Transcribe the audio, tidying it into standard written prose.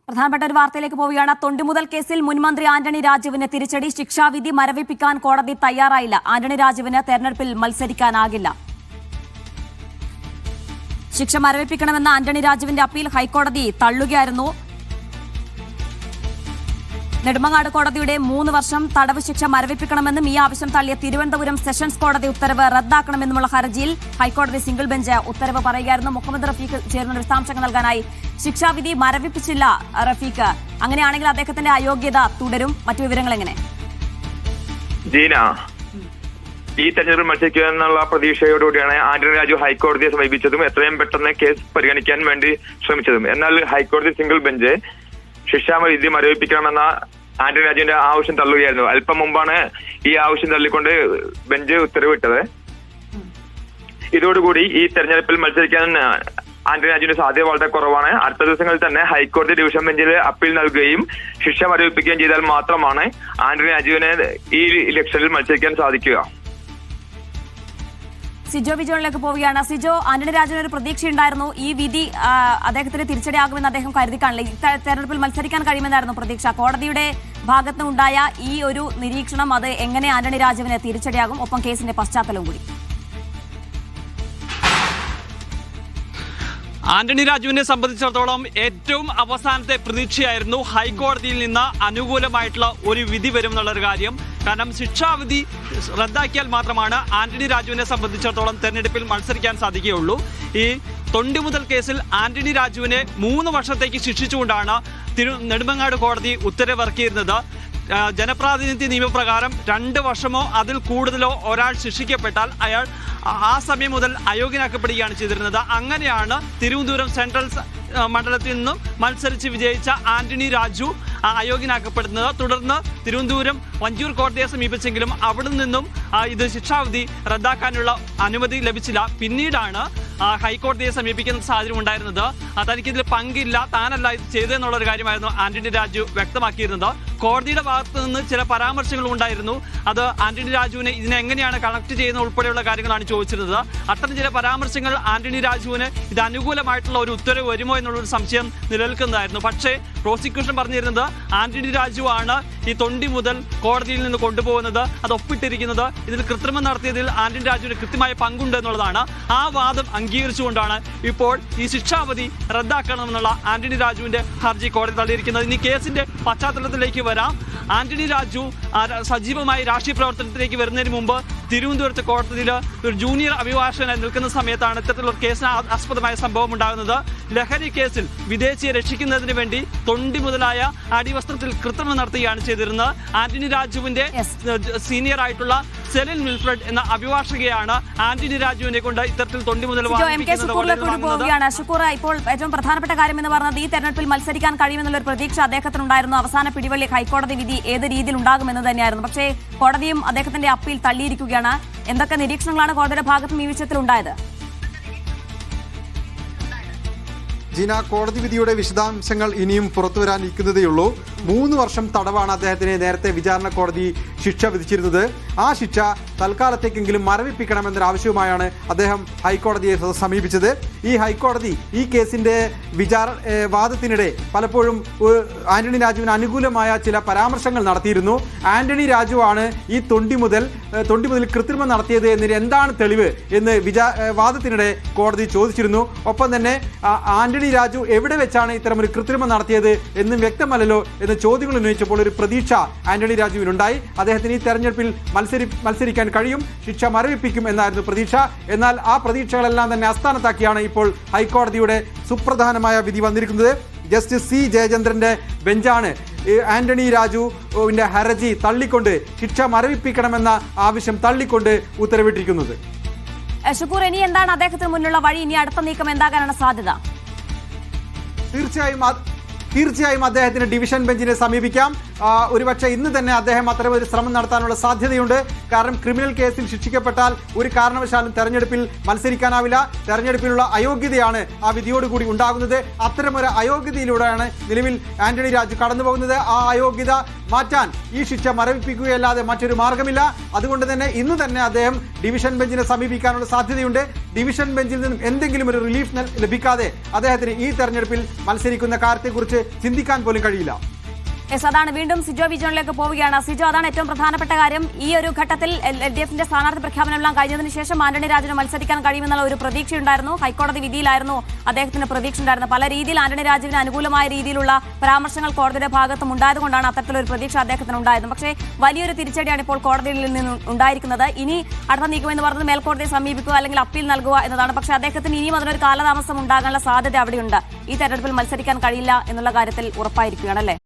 പ്രധാനപ്പെട്ട ഒരു വാർത്തയിലേക്ക് പോവുകയാണ്. തൊണ്ടിമുതൽ കേസിൽ മുൻമന്ത്രി ആന്റണി രാജുവിന് തിരിച്ചടി. ശിക്ഷാവിധി മരവിപ്പിക്കാൻ കോടതി തയ്യാറായില്ല. ആന്റണി രാജുവിന് തെരഞ്ഞെടുപ്പിൽ മത്സരിക്കാനാകില്ല. ശിക്ഷ മരവിപ്പിക്കണമെന്ന ആന്റണി രാജുവിന്റെ അപ്പീൽ ഹൈക്കോടതി തള്ളുകയായിരുന്നു. നെടുമങ്ങാട് കോടതിയുടെ 3 വർഷം തടവ് ശിക്ഷ മരവിപ്പിക്കണമെന്നും ഈ ആവശ്യം തള്ളിയ തിരുവനന്തപുരം സെഷൻസ് കോടതി ഉത്തരവ് റദ്ദാക്കണമെന്നുമുള്ള ഹർജിയിൽ ഹൈക്കോടതി സിംഗിൾ ബെഞ്ച് ഉത്തരവ് പറയുകയായിരുന്നു. മുഹമ്മദ് റഫീഖ് ചേരുന്ന വിശദാംശങ്ങൾ നൽകാനായി. ശിക്ഷാവിധി മരവിപ്പിച്ചില്ല റഫീഖ്, അങ്ങനെയാണെങ്കിൽ അദ്ദേഹത്തിന്റെ അയോഗ്യത തുടരും. മറ്റു വിവരങ്ങൾ എങ്ങനെ? ജീന, ഈ തെരഞ്ഞെടുപ്പിൽ മത്സരിക്കുക എന്നുള്ള പ്രതീക്ഷയോടുകൂടിയാണ് ആന്റണി രാജു ഹൈക്കോടതിയെ സമീപിച്ചതും എത്രയും പെട്ടെന്ന് കേസ് പരിഗണിക്കാൻ വേണ്ടി ശ്രമിച്ചതും. എന്നാൽ ഹൈക്കോടതി സിംഗിൾ ബെഞ്ച് ശിക്ഷാവിധി മരവിപ്പിക്കണമെന്ന ആന്റണി രാജുവിന്റെ ആവശ്യം തള്ളുകയായിരുന്നു. അല്പം മുമ്പാണ് ഈ ആവശ്യം തള്ളിക്കൊണ്ട് ബെഞ്ച് ഉത്തരവിട്ടത്. ഇതോടുകൂടി ഈ തെരഞ്ഞെടുപ്പിൽ മത്സരിക്കാൻ ആന്റണി രാജുവിന്റെ സാധ്യത വളരെ കുറവാണ്. അടുത്ത ദിവസങ്ങളിൽ തന്നെ ഹൈക്കോടതി ഡിവിഷൻ ബെഞ്ചിൽ അപ്പീൽ നൽകുകയും ശിക്ഷ മരവിപ്പിക്കുകയും ചെയ്താൽ മാത്രമാണ് ആന്റണി രാജുവിന് ഈ ഇലക്ഷനിൽ മത്സരിക്കാൻ സാധിക്കുക. സിജോ വിജോണിലേക്ക് പോവുകയാണ്. സിജോ, ആന്റണി രാജുവിന് ഒരു പ്രതീക്ഷയുണ്ടായിരുന്നു. ഈ വിധി അദ്ദേഹത്തിന് തിരിച്ചടിയാകുമെന്ന് അദ്ദേഹം കരുതി കാണില്ല. ഈ തെരഞ്ഞെടുപ്പിൽ മത്സരിക്കാൻ കഴിയുമെന്നായിരുന്നു പ്രതീക്ഷ. കോടതിയുടെ ഭാഗത്തുനിന്നുണ്ടായ ഈ ഒരു നിരീക്ഷണം അത് എങ്ങനെ ആന്റണി രാജുവിന് തിരിച്ചടിയാകും? ഒപ്പം കേസിന്റെ പശ്ചാത്തലവും കൂടി. ആന്റണി രാജുവിനെ സംബന്ധിച്ചിടത്തോളം ഏറ്റവും അവസാനത്തെ പ്രതീക്ഷയായിരുന്നു ഹൈക്കോടതിയിൽ നിന്ന് അനുകൂലമായിട്ടുള്ള ഒരു വിധി വരും എന്നുള്ളൊരു കാര്യം. കാരണം ശിക്ഷാവിധി റദ്ദാക്കിയാൽ മാത്രമാണ് ആന്റണി രാജുവിനെ സംബന്ധിച്ചിടത്തോളം തെരഞ്ഞെടുപ്പിൽ മത്സരിക്കാൻ സാധിക്കുകയുള്ളൂ. ഈ തൊണ്ടിമുതൽ കേസിൽ ആന്റണി രാജുവിനെ 3 വർഷത്തേക്ക് ശിക്ഷിച്ചുകൊണ്ടാണ് നെടുമങ്ങാട് കോടതി ഉത്തരവിറക്കിയിരുന്നത്. ജനപ്രാതിനിധ്യ നിയമപ്രകാരം 2 വർഷമോ അതിൽ കൂടുതലോ ഒരാൾ ശിക്ഷിക്കപ്പെട്ടാൽ അയാൾ ആ സമയം മുതൽ അയോഗ്യനാക്കപ്പെടുകയാണ് ചെയ്തിരുന്നത്. അങ്ങനെയാണ് തിരുവനന്തപുരം സെൻട്രൽ മണ്ഡലത്തിൽ നിന്നും മത്സരിച്ച് വിജയിച്ച ആന്റണി രാജു അയോഗ്യനാക്കപ്പെടുന്നത്. തുടർന്ന് തിരുവനന്തപുരം വഞ്ചൂർ കോടതിയെ സമീപിച്ചെങ്കിലും അവിടെ നിന്നും ഇത് ശിക്ഷാവിധി റദ്ദാക്കാനുള്ള അനുമതി ലഭിച്ചില്ല. പിന്നീടാണ് ഹൈക്കോടതിയെ സമീപിക്കുന്ന സാഹചര്യം ഉണ്ടായിരുന്നത്. തനിക്കിതിൽ പങ്കില്ല, താനല്ല ഇത് ചെയ്തതെന്നുള്ളൊരു കാര്യമായിരുന്നു ആന്റണി രാജു വ്യക്തമാക്കിയിരുന്നത്. കോടതിയുടെ ഭാഗത്ത് നിന്ന് ചില പരാമർശങ്ങളും ഉണ്ടായിരുന്നു. അത് ആന്റണി രാജുവിനെ ഇതിനെങ്ങനെയാണ് കണക്ട് ചെയ്യുന്നത് ഉൾപ്പെടെയുള്ള കാര്യങ്ങളാണ് ചോദിച്ചിരുന്നത്. അത്തരം ചില പരാമർശങ്ങൾ ആന്റണി രാജുവിന് ഇത് അനുകൂലമായിട്ടുള്ള ഒരു ഉത്തരവ് വരുമോ എന്നുള്ളൊരു സംശയം നിലനിൽക്കുന്നതായിരുന്നു. പക്ഷേ പ്രോസിക്യൂഷൻ പറഞ്ഞിരുന്നത് ആന്റണി രാജു ആണ് ഈ തൊണ്ടി മുതൽ കോടതിയിൽ നിന്ന് കൊണ്ടുപോകുന്നത്, അത് ഒപ്പിട്ടിരിക്കുന്നത്, ഇതിൽ കൃത്രിമം നടത്തിയതിൽ ആന്റണി രാജുവിന് കൃത്യമായ പങ്കുണ്ട് എന്നുള്ളതാണ്. ആ വാദം അംഗീകരിച്ചുകൊണ്ടാണ് ഇപ്പോൾ ഈ ശിക്ഷാവധി റദ്ദാക്കണമെന്നുള്ള ആന്റണി രാജുവിന്റെ ഹർജി കോടതി തള്ളിയിരിക്കുന്നത്. ഇനി കേസിന്റെ പശ്ചാത്തലത്തിലേക്ക് വരാം. ആന്റണി രാജു സജീവമായി രാഷ്ട്രീയ പ്രവർത്തനത്തിലേക്ക് വരുന്നതിന് മുമ്പ് തിരുവനന്തപുരത്ത് കോടതിയിൽ ഒരു ജൂനിയർ അഭിഭാഷകനായി നിൽക്കുന്ന സമയത്താണ് ഇത്തരത്തിലുള്ള കേസിന് ആസ്പദമായ സംഭവം ഉണ്ടാകുന്നത്. ലഹരി കേസിൽ വിദേശിയെ രക്ഷിക്കുന്നതിന് വേണ്ടി തൊണ്ടി മുതലായ അടിവസ്ത്രത്തിൽ കൃത്രിമം നടത്തുകയാണ് ചെയ്തിരുന്നത്. ആന്റണി രാജുവിന്റെ സീനിയർ ആയിട്ടുള്ള സെലിൻ വിൽഫ്രഡ് എന്ന അഭിഭാഷകയാണ് ആന്റണി രാജുവിനെ കൊണ്ട് ഇത്തരത്തിൽ തൊണ്ടി മുതൽ ഷുക്കൂർ, ഇപ്പോൾ ഏറ്റവും പ്രധാനപ്പെട്ട കാര്യം എന്ന് പറഞ്ഞത് ഈ തെരഞ്ഞെടുപ്പിൽ മത്സരിക്കാൻ കഴിയുമെന്നുള്ള ഒരു പ്രതീക്ഷ അദ്ദേഹത്തിനുണ്ടായിരുന്നു. അവസാന പിടിവള്ളി ഹൈക്കോടതി വിധി ഏത് രീതിയിൽ ഉണ്ടാകുമെന്ന് തന്നെയായിരുന്നു. പക്ഷേ കോടതിയും അദ്ദേഹത്തിന്റെ അപ്പീൽ തള്ളിയിരിക്കുകയാണ്. എന്തൊക്കെ നിരീക്ഷണങ്ങളാണ് കോടതിയുടെ ഭാഗത്തും ഈ വിഷയത്തിൽ ഉണ്ടായത്? ജീന, കോടതി വിധിയുടെ വിശദാംശങ്ങൾ ഇനിയും പുറത്തു വരാനിരിക്കുന്നതേയുള്ളൂ. 3 വർഷം തടവാണ് അദ്ദേഹത്തിന് നേരത്തെ വിചാരണ കോടതി ശിക്ഷ വിധിച്ചിരുന്നത്. ആ ശിക്ഷ തൽക്കാലത്തേക്കെങ്കിലും മരവിപ്പിക്കണമെന്നൊരാവശ്യവുമായാണ് അദ്ദേഹം ഹൈക്കോടതിയെ സമീപിച്ചത്. ഈ ഹൈക്കോടതി ഈ കേസിന്റെ വാദത്തിനിടെ പലപ്പോഴും ആന്റണി രാജുവിന് അനുകൂലമായ ചില പരാമർശങ്ങൾ നടത്തിയിരുന്നു. ആന്റണി രാജുവാണ് ഈ തൊണ്ടി മുതൽ കൃത്രിമം നടത്തിയത് എന്നതിന് എന്താണ് തെളിവ് എന്ന് വാദത്തിനിടെ കോടതി ചോദിച്ചിരുന്നു. ഒപ്പം തന്നെ ആന്റണി രാജു എവിടെ വെച്ചാണ് ഇത്തരമൊരു കൃത്രിമം നടത്തിയത് എന്നും വ്യക്തമല്ലല്ലോ എന്ന ചോദ്യങ്ങൾ ഉന്നയിച്ചപ്പോൾ ഒരു പ്രതീക്ഷ ആന്റണി രാജുവിനുണ്ടായി. അദ്ദേഹത്തിന് ഈ തെരഞ്ഞെടുപ്പിൽ മത്സരിക്കാൻ കഴിയും, ശിക്ഷ മരവിപ്പിക്കും എന്നായിരുന്നു പ്രതീക്ഷ. എന്നാൽ ആ പ്രതീക്ഷകളെല്ലാം തന്നെ അസ്ഥാനത്താക്കിയാണ് ഇപ്പോൾ ഹൈക്കോടതിയുടെ സുപ്രധാനമായ വിധി വന്നിരിക്കുന്നത്. ജസ്റ്റിസ് സി ജയചന്ദ്രന്റെ ബെഞ്ചാണ് ആന്റണി രാജുവിന്റെ ഹർജി തള്ളിക്കൊണ്ട് ശിക്ഷ മരവിപ്പിക്കണമെന്ന ആവശ്യം തള്ളിക്കൊണ്ട് ഉത്തരവിട്ടിരിക്കുന്നത്. ഷുക്കൂർ, ഇനി എന്താണ് അദ്ദേഹത്തിന് മുന്നിലുള്ള വഴി? ഇനി അടുത്ത നീക്കം എന്താകാനാണ് സാധ്യത? തീർച്ചയായും അദ്ദേഹത്തിന് ഡിവിഷൻ ബെഞ്ചിനെ സമീപിക്കാം. ഒരുപക്ഷെ ഇന്ന് തന്നെ അദ്ദേഹം അത്തരമൊരു ശ്രമം നടത്താനുള്ള സാധ്യതയുണ്ട്. കാരണം ക്രിമിനൽ കേസിൽ ശിക്ഷിക്കപ്പെട്ടാൽ ഒരു കാരണവശാലും തെരഞ്ഞെടുപ്പിൽ മത്സരിക്കാനാവില്ല. തെരഞ്ഞെടുപ്പിലുള്ള അയോഗ്യതയാണ് ആ വിധിയോടുകൂടി ഉണ്ടാകുന്നത്. അത്തരമൊരു അയോഗ്യതയിലൂടെയാണ് നിലവിൽ ആന്റണി രാജു കടന്നു പോകുന്നത്. ആ അയോഗ്യത മാറ്റാൻ ഈ ശിക്ഷ മരവിപ്പിക്കുകയല്ലാതെ മറ്റൊരു മാർഗമില്ല. അതുകൊണ്ട് തന്നെ ഇന്ന് തന്നെ അദ്ദേഹം ഡിവിഷൻ ബെഞ്ചിനെ സമീപിക്കാനുള്ള സാധ്യതയുണ്ട്. ഡിവിഷൻ ബെഞ്ചിൽ നിന്നും എന്തെങ്കിലും ഒരു റിലീഫ് ലഭിക്കാതെ അദ്ദേഹത്തിന് ഈ തെരഞ്ഞെടുപ്പിൽ മത്സരിക്കുന്ന കാര്യത്തെക്കുറിച്ച് ചിന്തിക്കാൻ പോലും കഴിയില്ല. അതാണ് വീണ്ടും സിജോ വിജയനിലേക്ക് പോവുകയാണ്. സിജോ, അതാണ് ഏറ്റവും പ്രധാനപ്പെട്ട കാര്യം. ഈ ഒരു ഘട്ടത്തിൽ LDFന്റെ സ്ഥാനാർത്ഥി പ്രഖ്യാപനമെല്ലാം കഴിഞ്ഞതിന് ശേഷം ആന്റണി രാജുവിന് മത്സരിക്കാൻ കഴിയുമെന്നുള്ള ഒരു പ്രതീക്ഷയുണ്ടായിരുന്നു. ഹൈക്കോടതി വിധിയിലായിരുന്നു അദ്ദേഹത്തിന് പ്രതീക്ഷ ഉണ്ടായിരുന്നത്. പല രീതിയിൽ ആന്റണി രാജുവിന് അനുകൂലമായ രീതിയിലുള്ള പരാമർശങ്ങൾ കോടതിയുടെ ഭാഗത്തും ഉണ്ടായതുകൊണ്ടാണ് അത്തരത്തിലൊരു പ്രതീക്ഷ അദ്ദേഹത്തിന് ഉണ്ടായത്. പക്ഷേ വലിയൊരു തിരിച്ചടിയാണ് ഇപ്പോൾ കോടതിയിൽ നിന്ന് ഉണ്ടായിരിക്കുന്നത്. ഇനി അടുത്ത നീക്കമെന്ന് പറഞ്ഞത് മേൽക്കോടതിയെ സമീപിക്കുക അല്ലെങ്കിൽ അപ്പീൽ നൽകുക എന്നതാണ്. പക്ഷേ അദ്ദേഹത്തിന് ഇനിയും അതിനൊരു കാലതാമസം ഉണ്ടാകാനുള്ള സാധ്യത അവിടെയുണ്ട്. ഈ തെരഞ്ഞെടുപ്പിൽ മത്സരിക്കാൻ കഴിയില്ല എന്നുള്ള കാര്യത്തിൽ ഉറപ്പായിരിക്കുകയാണല്ലേ?